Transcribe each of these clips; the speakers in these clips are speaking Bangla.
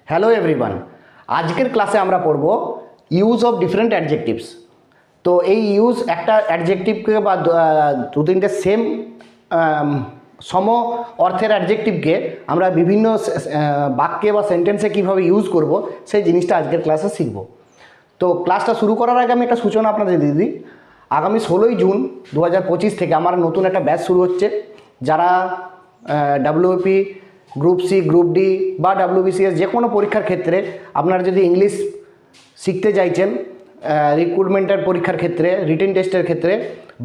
হ্যালো এভরিওয়ান, আজকের ক্লাসে আমরা পড়ব ইউজ অফ ডিফারেন্ট অ্যাডজেক্টিভস। তো এই ইউজ একটা অ্যাডজেক্টিভকে বা দু তিনটে সেম সম অর্থের অ্যাডজেক্টিভকে আমরা বিভিন্ন বাক্যে বা সেন্টেন্সে কীভাবে ইউজ করব সেই জিনিসটা আজকের ক্লাসে শিখব। তো ক্লাসটা শুরু করার আগে আমি একটা সূচনা আপনাদের দিয়ে দিই। আগামী 16ই জুন 2025 থেকে আমার নতুন একটা ব্যাচ শুরু হচ্ছে। যারা WP, group C, group D বা WBCS যে কোনো পরীক্ষার ক্ষেত্রে আপনারা যদি ইংলিশ শিখতে চাইছেন, রিক্রুটমেন্টের পরীক্ষার ক্ষেত্রে, রিটেন টেস্টের ক্ষেত্রে,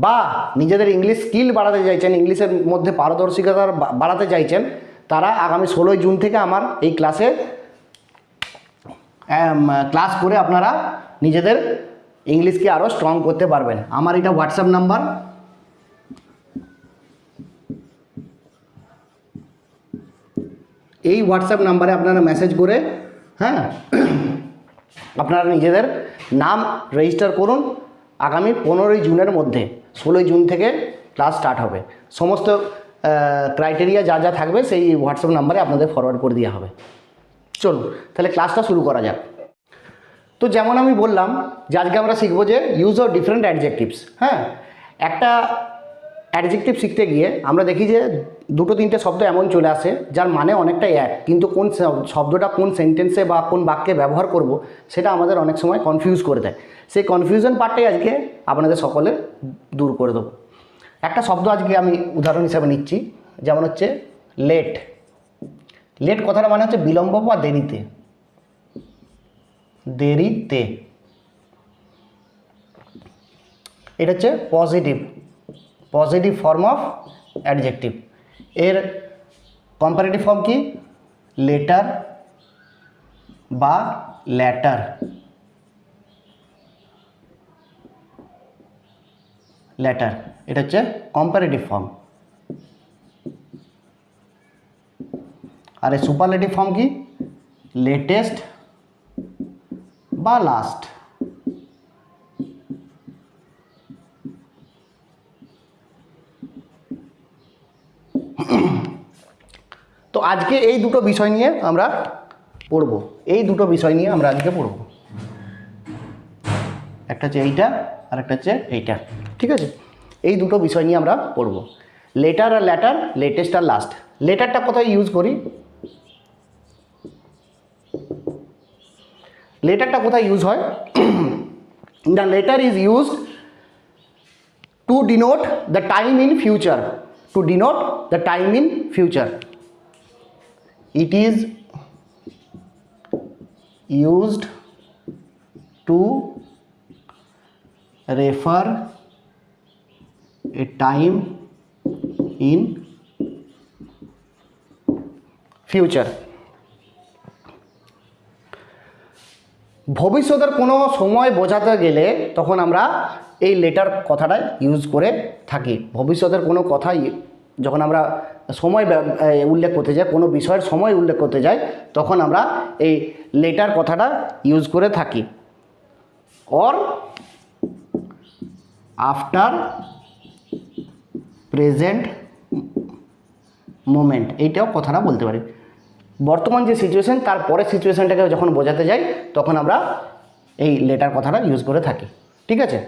বা নিজেদের ইংলিশ স্কিল বাড়াতে চাইছেন, ইংলিশের মধ্যে পারদর্শিকতা বাড়াতে চাইছেন, তারা আগামী 16ই জুন থেকে আমার এই ক্লাসে ক্লাস করে আপনারা নিজেদের ইংলিশকে আরও স্ট্রং করতে পারবেন। আমার এটা হোয়াটসঅ্যাপ নাম্বার, এই হোয়াটসঅ্যাপ নাম্বারে আপনারা মেসেজ করে আপনারা নিজেদের নাম রেজিস্টার করুন। আগামী 15ই জুনের মধ্যে, 16ই জুন থেকে ক্লাস স্টার্ট হবে। সমস্ত ক্রাইটেরিয়া যা যা থাকবে সেই হোয়াটসঅ্যাপ নাম্বারে আপনাদের ফরওয়ার্ড করে দেওয়া হবে। চলুন তাহলে ক্লাসটা শুরু করা যাক। তো যেমন আমি বললাম যে আজকে আমরা শিখবো যে ইউজ অফ ডিফারেন্ট অ্যাডজেক্টিভস। একটা অ্যাডজেক্টিভ শিখতে গিয়ে আমরা দেখি যে দুটো তিনটে শব্দ এমন চলে আসে যার মানে অনেকটাই এক, কিন্তু কোন শব্দটা কোন সেন্টেন্সে বা কোন বাক্যে ব্যবহার করব সেটা আমাদের অনেক সময় কনফিউজ করে দেয়। সেই কনফিউশন পার্টটাই আজকে আপনাদের সকলের দূর করে দেবো। একটা শব্দ আজকে আমি উদাহরণ হিসাবে নিচ্ছি, যেমন হচ্ছে লেট। লেট কথাটা মানে হচ্ছে বিলম্ব বা দেরিতে, দেরিতে। এটা হচ্ছে পজিটিভ ফর্ম অফ অ্যাডজেক্টিভ। এর কম্পারেটিভ ফর্ম কি? লেটার বা ল্যাটার। ল্যাটার এটা হচ্ছে কম্পারেটিভ ফর্ম। আর এই সুপারলেটিভ ফর্ম কি? লেটেস্ট বা লাস্ট। তো আজকে এই দুটো বিষয় নিয়ে আমরা পড়ব। একটা হচ্ছে এইটা আর একটা হচ্ছে এইটা, ঠিক আছে? এই দুটো বিষয় নিয়ে আমরা পড়ব, লেটার আর ল্যাটার, লেটেস্ট আর লাস্ট। লেটারটা কোথায় ইউজ করি? লেটারটা কোথায় ইউজ হয়? The letter is used to denote the time in future. It is used to refer a time in future. ভবিষ্যতের কোনো সময় বোঝাতে গেলে তখন আমরা এই লেটার কথাটা ইউজ করে থাকি। ভবিষ্যতের কোনো কথা যখন আমরা সময় উল্লেখ করতে যাই, কোনো বিষয়ের সময় উল্লেখ করতে যাই, তখন আমরা এই লেটার কথাটা ইউজ করে থাকি। অর আফটার প্রেজেন্ট মোমেন্ট, এইটাও কথাটা বলতে পারি। বর্তমান যে সিচুয়েশন, তার পরের সিচুয়েশনটাকে যখন বোঝাতে যাই তখন আমরা এই লেটার কথাটা ইউজ করে থাকি, ঠিক আছে?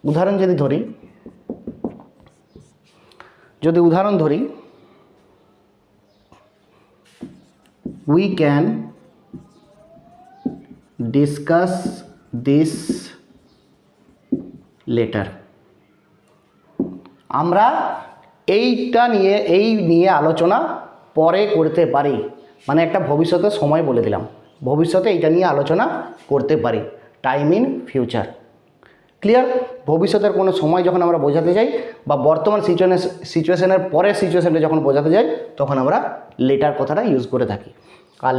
উদাহরণ ধরি, we can discuss this later. আমরা এই নিয়ে আলোচনা পরে করতে পারি। মানে একটা ভবিষ্যতের সময় বলে দিলাম, ভবিষ্যতে এইটা নিয়ে আলোচনা করতে পারি। Time in future, clear? ভবিষ্যতের কোনো সময় যখন আমরা বোঝাতে যাই বা বর্তমান সিচুয়েশনের পরের সিচুয়েশনটা যখন বোঝাতে যাই তখন আমরা লেটার কথাটা ইউজ করে থাকি। আর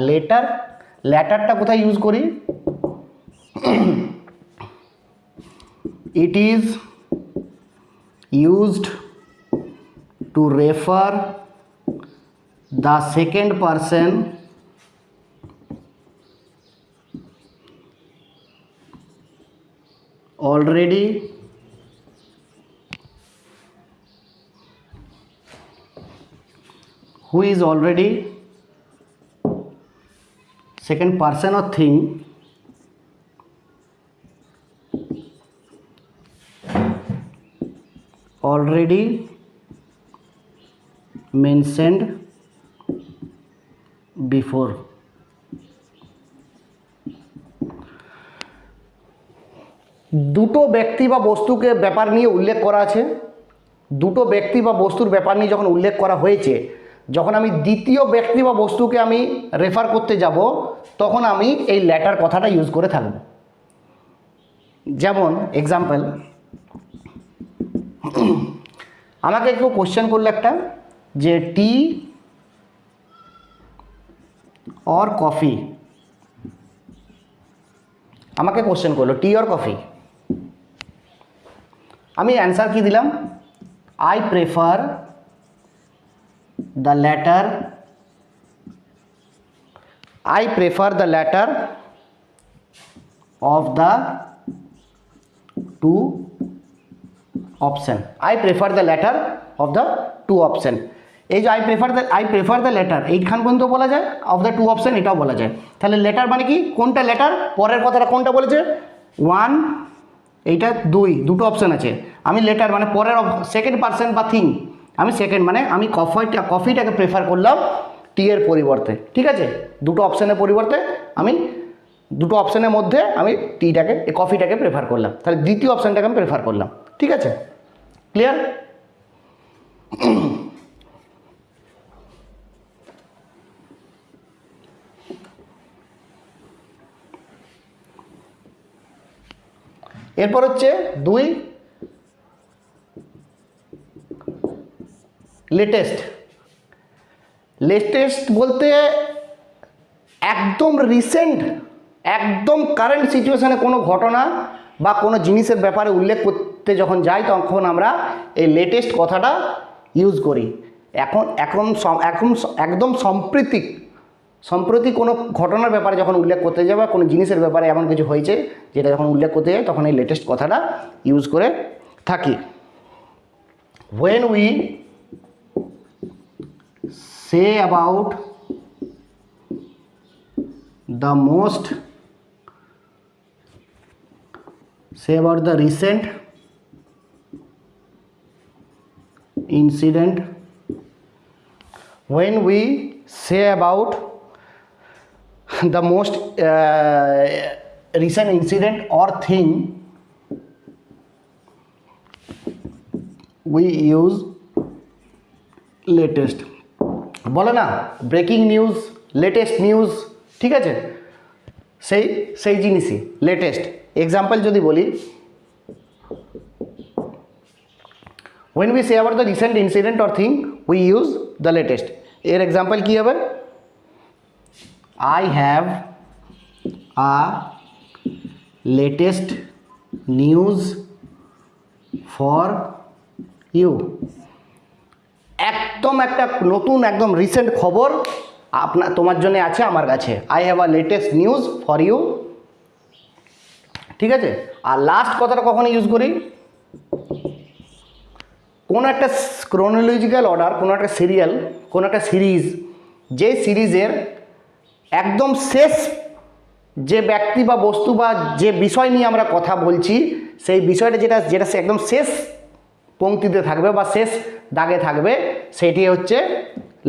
ল্যাটারটা কোথায় ইউজ করি? It is used to refer the second person already who is already second person or thing already mentioned before. দুটো ব্যক্তি বা বস্তুকে ব্যাপার নিয়ে উল্লেখ করা আছে, দুটো ব্যক্তি বা বস্তুর ব্যাপার নিয়ে যখন উল্লেখ করা হয়েছে, যখন আমি দ্বিতীয় ব্যক্তি বা বস্তুকে আমি রেফার করতে যাব তখন আমি এই ল্যাটার কথাটা ইউজ করে থাকব। যেমন এক্সাম্পল, আমাকে একটু কোশ্চেন করলো একটা যে টি অর কফি, আমাকে কোশ্চেন করলো টি অর কফি, আমি অ্যান্সার কি দিলাম, I prefer the latter, I prefer the latter of the two option. I prefer the latter of the two option. এই যে I prefer the latter এইখান পর্যন্ত বলা যায়, of the two option এটাও বলা যায়। তাহলে লেটার মানে কি, কোনটা লেটার, পরের কথাটা কোনটা বলেছে, ওয়ান, এইটা দুটো অপশান আছে, আমি লেটার মানে পরের সেকেন্ড পার্সন বা থিং, আমি সেকেন্ড মানে আমি কফিটাকে প্রেফার করলাম টি এর পরিবর্তে, ঠিক আছে, দুটো অপশানের পরিবর্তে আমি দুটো অপশানের মধ্যে আমি টিটাকে কফিটাকে প্রেফার করলাম, তাহলে দ্বিতীয় অপশানটাকে আমি প্রেফার করলাম, ঠিক আছে, ক্লিয়ার। এরপর হচ্ছে দুই, লেটেস্ট বলতে একদম রিসেন্ট, একদম কারেন্ট সিচুয়েশানে কোনো ঘটনা বা কোনো জিনিসের ব্যাপারে উল্লেখ করতে যখন যাই তখন আমরা এই লেটেস্ট কথাটা ইউজ করি। এখন একদম সম্প্রতি কোনো ঘটনার ব্যাপারে যখন উল্লেখ করতে যাই বা কোনো জিনিসের ব্যাপারে এমন কিছু হয়েছে যেটা যখন উল্লেখ করতে যাই তখন এই লেটেস্ট কথাটা ইউজ করে থাকি। when we say about the recent incident, when we say about the most recent incident or thing, we use latest। বলে না ব্রেকিং নিউজ, লেটেস্ট নিউজ, ঠিক আছে, সেই জিনিসই লেটেস্ট। এক্সাম্পল যদি বলি, when we say about the recent incident or thing we use the latest, এর এক্সাম্পল কি হবে, I have a latest news for you, একদম একটা নতুন একদম রিসেন্ট খবর তোমার জন্য আছে আমার কাছে, I have a latest news for you, ঠিক আছে। আর লাস্ট কথাটা কখন ইউজ করি, কোনো একটা ক্রোনোলজিক্যাল অর্ডার, কোনো একটা সিরিয়াল, কোনো একটা সিরিজ, যে সিরিজের একদম শেষ যে ব্যক্তি বা বস্তু বা যে বিষয় নিয়ে আমরা কথা বলছি সেই বিষয়টা যেটা একদম শেষ পংক্তিতে থাকবে বা শেষ দাগে থাকবে সেটি হচ্ছে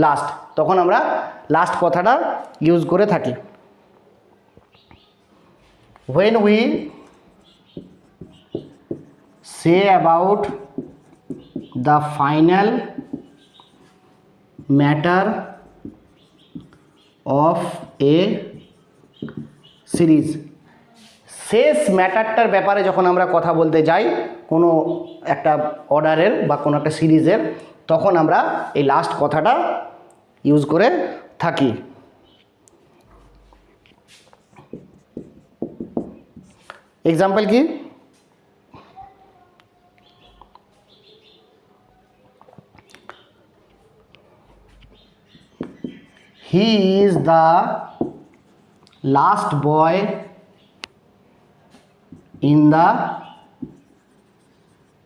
লাস্ট, তখন আমরা লাস্ট কথাটা ইউজ করে থাকি। when we say about the final matter of a series, শেষ ম্যাটারটার ব্যাপারে যখন আমরা কথা বলতে যাই কোনো একটা অর্ডারের বা কোনো একটা সিরিজের, তখন আমরা এই লাস্ট কথাটা ইউজ করে থাকি। এক্সাম্পল কি, he is the last boy in the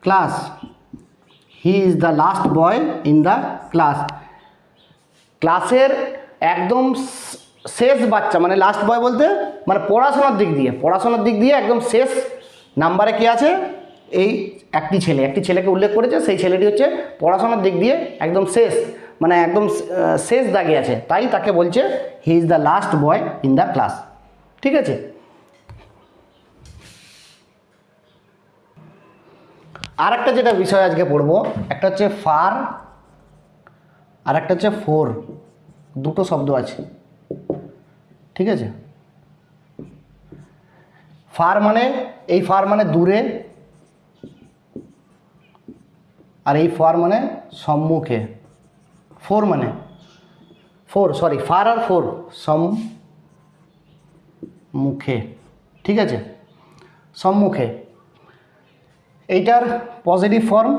class, he is the last boy in the class, ক্লাসের একদম শেষ বাচ্চা মানে লাস্ট বয় বলতে মানে পড়াশোনার দিক দিয়ে একদম শেষ নাম্বারে কি আছে, এই একটি ছেলেকে উল্লেখ করেছে, সেই ছেলেটি হচ্ছে পড়াশোনার দিক দিয়ে একদম শেষ, মানে একদম শেষ দাগে আছে, তাই তাকে বলছে he is the last boy in the class. ঠিক আছে, আর একটা যেটা বিষয় আজকে পড়বো, একটা হচ্ছে ফার আর একটা হচ্ছে ফোর, দুটো শব্দ আছে। ঠিক আছে, ফার মানে এই ফার মানে দূরে, আর এই ফার মানে সম্মুখে। ফোর মানে ফার আর ফোর সম্মুখে। ঠিক আছে, সম্মুখে। এইটার পজিটিভ ফর্ম,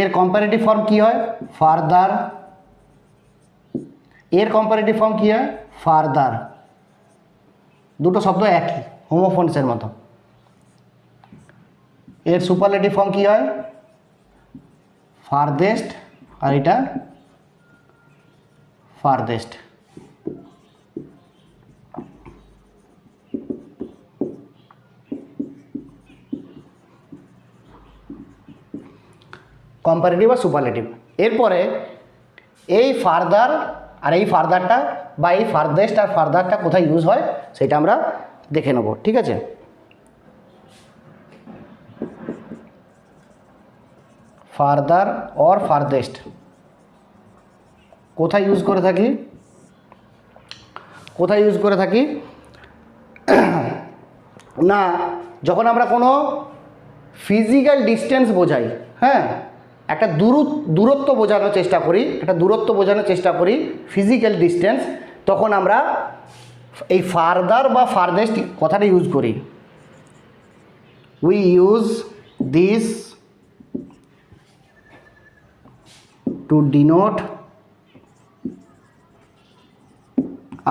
এর কম্পারেটিভ ফর্ম কি হয়, ফারদার। এর কম্পারেটিভ ফর্ম কি হয়, ফারদার। দুটো শব্দ একই, হোমোফোনসের মতো। এর সুপারলেটিভ ফর্ম কি হয়, ফারদেস্ট, আর এটা ফারদেস্ট। কম্পারেটিভ আর সুপারলেটিভ। এরপরে এই ফারদার আর এই ফারদারটা বা এই ফারদেস্ট আর ফারদারটা কোথায় ইউজ হয় সেটা আমরা দেখে নেব। ঠিক আছে, ফারদার অর ফারদেস্ট কোথায় ইউজ করে থাকি না, যখন আমরা কোনো ফিজিক্যাল ডিস্টেন্স বোঝাই, হ্যাঁ, একটা দূরত্ব বোঝানোর চেষ্টা করি, ফিজিক্যাল ডিস্টেন্স, তখন আমরা এই ফারদার বা ফারদেস্ট কথাটা ইউজ করি। We use this to denote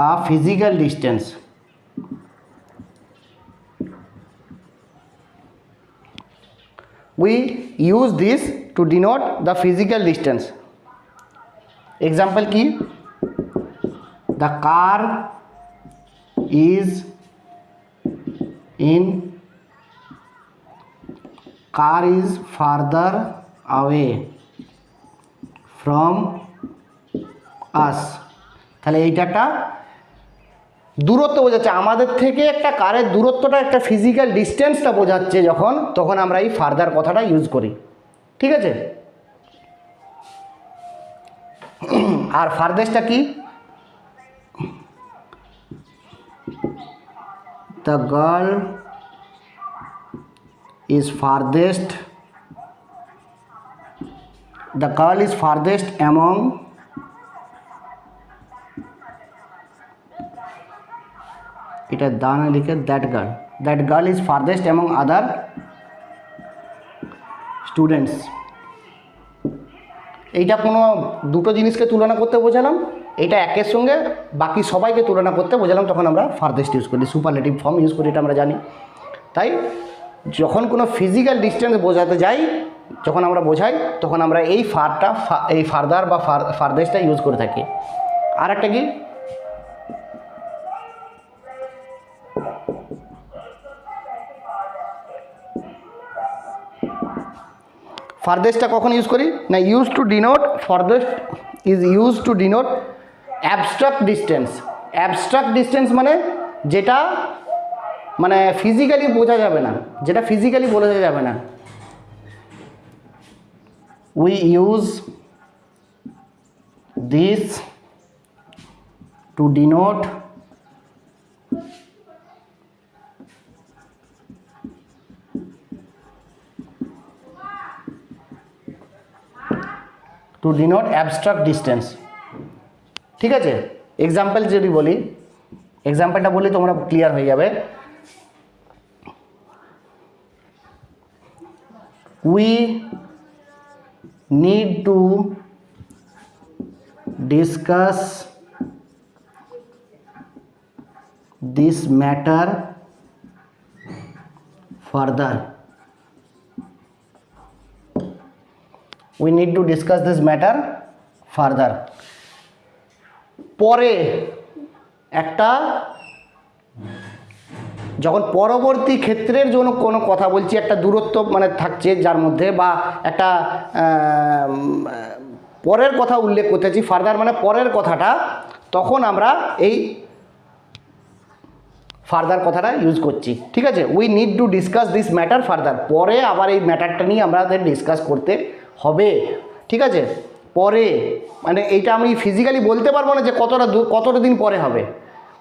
a physical distance. We use this to denote the physical distance. Example কি, the car is further away from us. তাহলে এইটা একটা দূরত্ব বোঝাচ্ছে, আমাদের থেকে একটা কারের দূরত্বটা, একটা ফিজিক্যাল ডিস্টেন্সটা বোঝাচ্ছে তখন আমরা এই ফার্দার কথাটা ইউজ করি। ঠিক আছে, আর ফারদেস্টটা কি, the girl is farthest among এটা দানা লিখে that girl is farthest among other students. এইটা কোনো দুটো জিনিসকে তুলনা করতে বোঝালাম, এটা একের সঙ্গে বাকি সবাইকে তুলনা করতে বোঝালাম, তখন আমরা ফারদেস্ট ইউজ করি, সুপারলেটিভ ফর্ম ইউজ করি, এটা আমরা জানি। তাই যখন কোনো ফিজিক্যাল ডিস্টেন্স বোঝাতে যাই, যখন আমরা বোঝাই, তখন আমরা এই ফারদার বা ফারদেস্টটা ইউজ করে থাকি। আর একটা কি, ফারদেস্টটা কখন ইউজ করি না, farthest is use to denote abstract distance মানে যেটা মানে ফিজিক্যালি বোঝা যাবে না, we use this to denote abstract distance. ঠিক আছে, এক্সাম্পল যদি বলি, এক্সাম্পলটা বললে তোমরা ক্লিয়ার হয়ে যাবে। We need to discuss this matter further. We need to discuss this matter further. পরে একটা যখন পরবর্তী ক্ষেত্রের জন্য কোনো কথা বলছি, একটা দূরত্ব মানে থাকছে যার মধ্যে, বা একটা পরের কথা উল্লেখ করতেছি, ফার্দার মানে পরের কথাটা, তখন আমরা এই ফার্দার কথাটা ইউজ করছি। ঠিক আছে, we need to discuss this matter further, পরে আবার এই ম্যাটারটা নিয়ে আমাদের ডিসকাস করতে হবে। ঠিক আছে, পরে মানে এইটা আমি ফিজিক্যালি বলতে পারবো না যে কতটা দিন পরে হবে,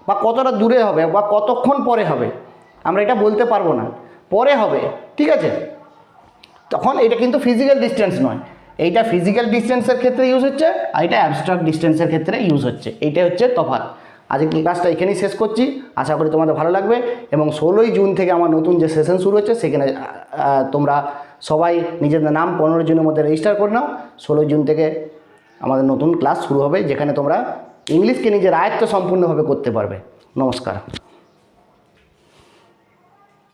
বা কতটা দূরে হবে, বা কতক্ষণ পরে হবে, আমরা এটা বলতে পারবো না, পরে হবে। ঠিক আছে, তখন এটা কিন্তু ফিজিক্যাল ডিস্টেন্স নয়, এইটা ফিজিক্যাল ডিস্টেন্সের ক্ষেত্রে ইউজ হচ্ছে, আর এটা অ্যাবস্ট্রাক্ট ডিস্টেন্সের ক্ষেত্রে ইউজ হচ্ছে। এইটা হচ্ছে তফাৎ। আজকে ক্লাসটা এখানেই শেষ করছি, আশা করি তোমাদের ভালো লাগবে। এবং 16ই জুন থেকে আমার নতুন যে সেশন শুরু হচ্ছে, সেখানে তোমরা সবাই নিজেদের নাম 15 জুনের মধ্যে রেজিস্টার করে নাও। 16 জুন থেকে আমাদের নতুন ক্লাস শুরু হবে, যেখানে তোমরা ইংলিশকে নিজের আয়ত্ত সম্পূর্ণভাবে করতে পারবে। নমস্কার।